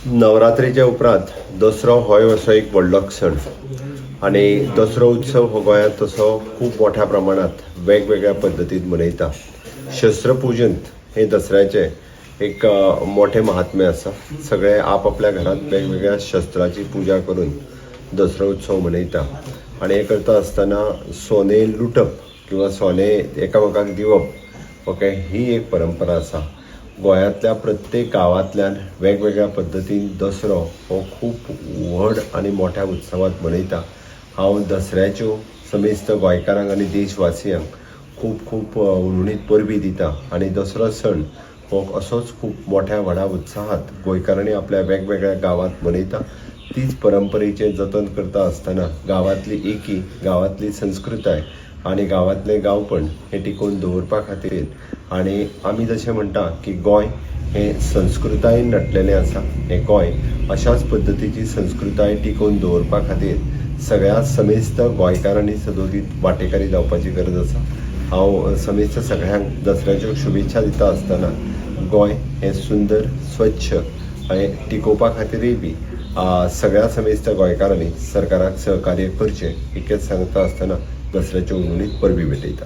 नवरात्रीच्या उपरांत दसरो हो असो एक व्हडलो सण आणि दसरो उत्सव हो गोंयांत तसो खूब मोठ्या प्रमाणात वेगवेगळ्या पद्दतीन मनयता. शस्त्रपूजन हे दसऱ्याचे एक मोठे महात्म्य आसा. सगळे आपापल्या घरांत वेगवेगळ्या शस्त्राची पूजा करून दसरो उत्सव मनयता आणि हे करता आसतना सोने लुटप किंवा सोने एकामेकांक दिवप ओके ही एक परंपरा आसा. गोंयांतल्या प्रत्येक गांवांतल्यान वेगवेगळ्या पद्दतीन दसरो हो खूब व्हड आनी मोठ्या उत्सवात मनयता. हांव दसऱ्याच्यो समेस्त गोंयकारांक आनी देशवासियांक खूब खूब उर्णीत परबी दिता आनी दसरो सण हो असोच खूब मोठ्या व्हडा उत्साहात गोंयकारांनी आपल्या वेगवेगळ्या गांवांत मनयता. तीच परंपरेचें जतन करता आसतना गांवांतली एकी, गांवांतली संस्कृताय आनी गांवांतलें गांवपण हे टिकोवन दवरपा खातीर आनी आमी जशें म्हणटा की गोंय हें संस्कृतायेन नटलेलें आसा. हें गोंय अशाच पद्दतीची संस्कृताय टिकोवन दवरपा खातीर सगळ्या समेस्त गोंयकारांनी सदोदीत वांटेकारी जावपाची गरज आसा. हांव समेस्त सगळ्यांक दसऱ्याच्यो शुभेच्छा दिता आसतना गोंय हें सुंदर स्वच्छ हें टिकोवपा खातीरय बी सगळ्या समेस्त गोंयकारांनी सरकाराक सहकार्य करचें इतकेंच सांगता आसतना दसऱ्याच्यो उर्णीत परबी भेटयता.